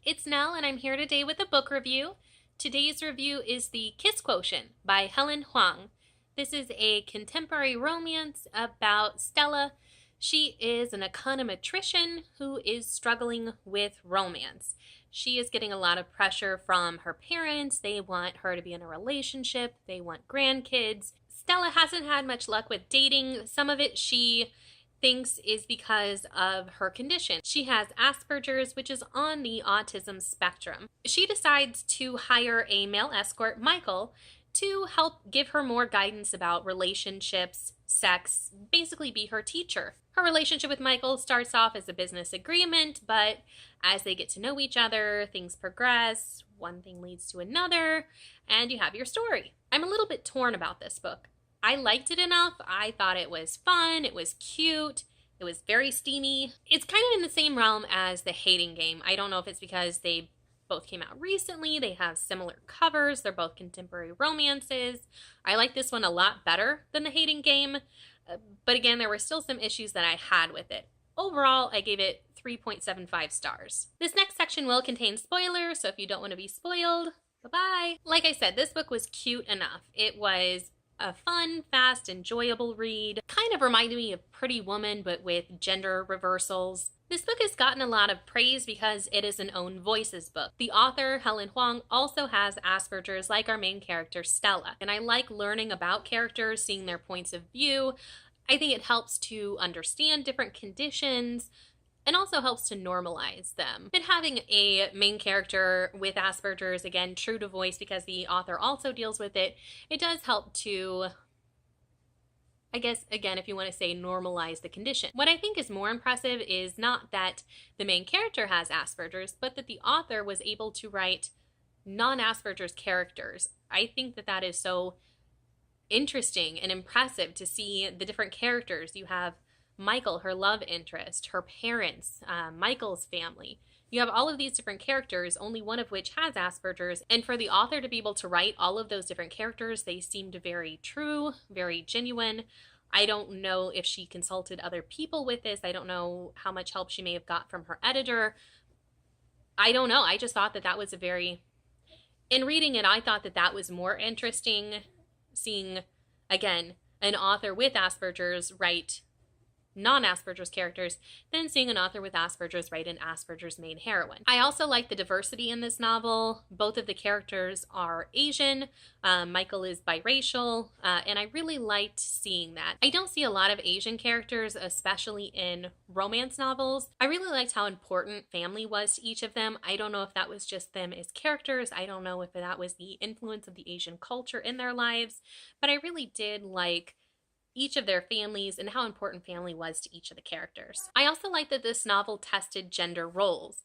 It's Nell, and I'm here today with a book review. Today's review is The Kiss Quotient by Helen Hoang. This is a contemporary romance about Stella. She is an econometrician who is struggling with romance. She is getting a lot of pressure from her parents. They want her to be in a relationship. They want grandkids. Stella hasn't had much luck with dating. Some of it she thinks is because of her condition. She has Asperger's, which is on the autism spectrum. She decides to hire a male escort, Michael, to help give her more guidance about relationships, sex, basically be her teacher. Her relationship with Michael starts off as a business agreement, but as they get to know each other, things progress, one thing leads to another, and you have your story. I'm a little bit torn about this book. I liked it enough. I thought it was fun. It was cute. It was very steamy. It's kind of in the same realm as The Hating Game. I don't know if it's because they both came out recently. They have similar covers. They're both contemporary romances. I like this one a lot better than The Hating Game. But again, there were still some issues that I had with it. Overall, I gave it 3.75 stars. This next section will contain spoilers, so if you don't want to be spoiled, bye-bye. Like I said, this book was cute enough. It was a fun, fast, enjoyable read. Kind of reminded me of Pretty Woman, but with gender reversals. This book has gotten a lot of praise because it is an own voices book. The author, Helen Hoang, also has Asperger's like our main character, Stella. And I like learning about characters, seeing their points of view. I think it helps to understand different conditions, and also helps to normalize them. But having a main character with Asperger's, again, true to voice because the author also deals with it, it does help to, I guess, again, if you want to say normalize the condition. What I think is more impressive is not that the main character has Asperger's, but that the author was able to write non-Asperger's characters. I think that that is so interesting and impressive to see the different characters. You have Michael, her love interest, her parents, Michael's family. You have all of these different characters, only one of which has Asperger's, and for the author to be able to write all of those different characters, they seemed very true, very genuine. I don't know if she consulted other people with this. I don't know how much help she may have got from her editor. I don't know. I just thought that that was in reading it, I thought that that was more interesting, seeing, again, an author with Asperger's write non-Asperger's characters than seeing an author with Asperger's write an Asperger's main heroine. I also like the diversity in this novel. Both of the characters are Asian. Michael is biracial, and I really liked seeing that. I don't see a lot of Asian characters, especially in romance novels. I really liked how important family was to each of them. I don't know if that was just them as characters. I don't know if that was the influence of the Asian culture in their lives, but I really did like each of their families and how important family was to each of the characters. I also like that this novel tested gender roles.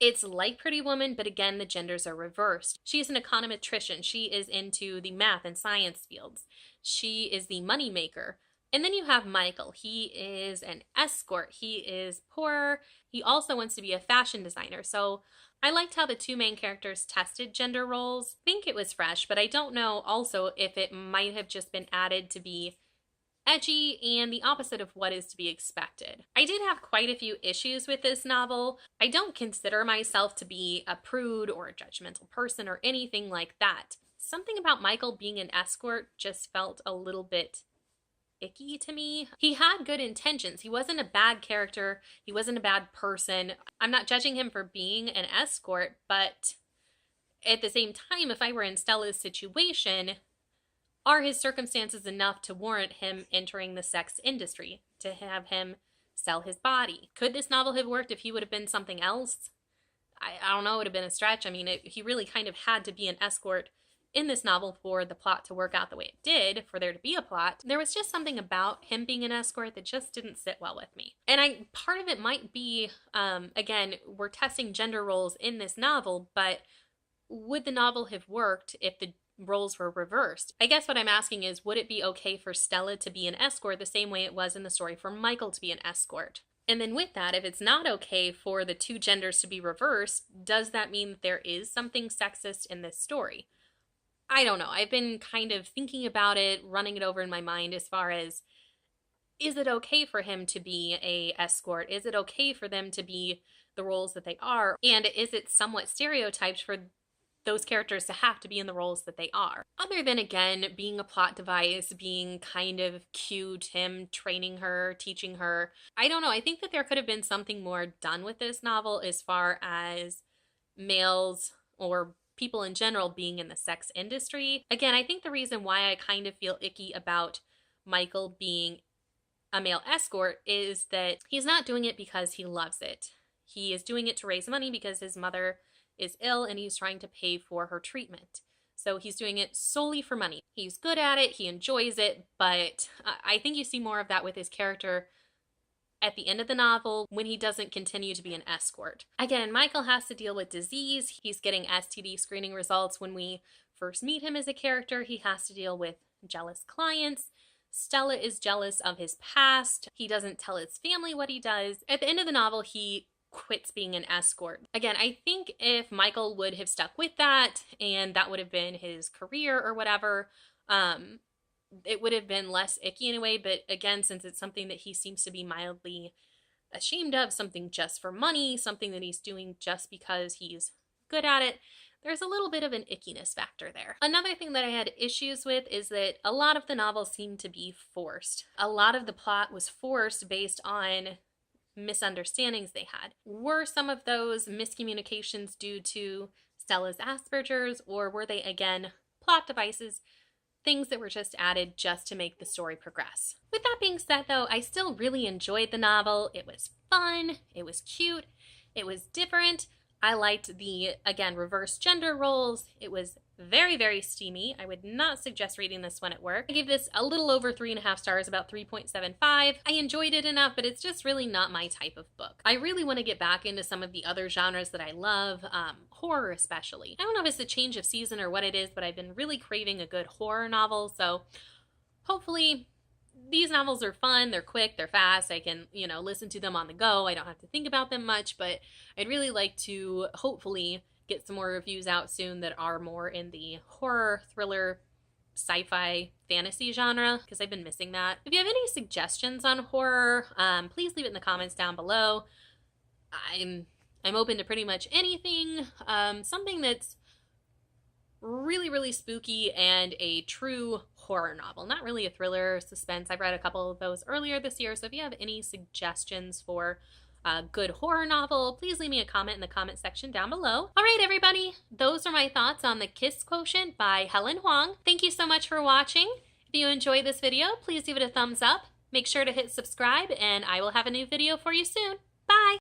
It's like Pretty Woman, but again, the genders are reversed. She is an econometrician. She is into the math and science fields. She is the money maker. And then you have Michael. He is an escort. He is poor. He also wants to be a fashion designer. So I liked how the two main characters tested gender roles. I think it was fresh, but I don't know also if it might have just been added to be edgy and the opposite of what is to be expected. I did have quite a few issues with this novel. I don't consider myself to be a prude or a judgmental person or anything like that. Something about Michael being an escort just felt a little bit icky to me. He had good intentions. He wasn't a bad character. He wasn't a bad person. I'm not judging him for being an escort, but at the same time, if I were in Stella's situation, are his circumstances enough to warrant him entering the sex industry, to have him sell his body? Could this novel have worked if he would have been something else? I don't know, it would have been a stretch. I mean, he really kind of had to be an escort in this novel for the plot to work out the way it did, for there to be a plot. There was just something about him being an escort that just didn't sit well with me. And part of it might be, again, we're testing gender roles in this novel, but would the novel have worked if the roles were reversed? I guess what I'm asking is, would it be okay for Stella to be an escort the same way it was in the story for Michael to be an escort? And then with that, if it's not okay for the two genders to be reversed, does that mean that there is something sexist in this story? I don't know. I've been kind of thinking about it, running it over in my mind as far as, is it okay for him to be a escort? Is it okay for them to be the roles that they are? And is it somewhat stereotyped for those characters to have to be in the roles that they are? Other than, again, being a plot device, being kind of cute, him training her, teaching her, I don't know. I think that there could have been something more done with this novel as far as males or people in general being in the sex industry. Again, I think the reason why I kind of feel icky about Michael being a male escort is that he's not doing it because he loves it. He is doing it to raise money because his mother is ill and he's trying to pay for her treatment. So he's doing it solely for money. He's good at it, he enjoys it, but I think you see more of that with his character at the end of the novel when he doesn't continue to be an escort. Again, Michael has to deal with disease. He's getting STD screening results when we first meet him as a character. He has to deal with jealous clients. Stella is jealous of his past. He doesn't tell his family what he does. At the end of the novel, he quits being an escort. Again, I think if Michael would have stuck with that and that would have been his career or whatever, it would have been less icky in a way. But again, since it's something that he seems to be mildly ashamed of, something just for money, something that he's doing just because he's good at it, there's a little bit of an ickiness factor there. Another thing that I had issues with is that a lot of the novel seemed to be forced. A lot of the plot was forced based on misunderstandings they had. Were some of those miscommunications due to Stella's Asperger's, or were they, again, plot devices, things that were just added just to make the story progress? With that being said, though, I still really enjoyed the novel. It was fun, it was cute, it was different. I liked the, again, reverse gender roles. It was very, very steamy. I would not suggest reading this one at work. I gave this a little over 3.5 stars, about 3.75. I enjoyed it enough, but it's just really not my type of book. I really want to get back into some of the other genres that I love, horror especially. I don't know if it's a change of season or what it is, but I've been really craving a good horror novel, so hopefully these novels are fun, they're quick, they're fast, I can, listen to them on the go, I don't have to think about them much, but I'd really like to hopefully get some more reviews out soon that are more in the horror, thriller, sci-fi, fantasy genre, because I've been missing that. If you have any suggestions on horror, please leave it in the comments down below. I'm open to pretty much anything, something that's really, really spooky and a true horror novel. Not really a thriller, suspense. I've read a couple of those earlier this year, so if you have any suggestions for a good horror novel, please leave me a comment in the comment section down below. All right, everybody, those are my thoughts on the Kiss Quotient by Helen Hoang. Thank you so much for watching. If you enjoyed this video, please give it a thumbs up. Make sure to hit subscribe, and I will have a new video for you soon. Bye!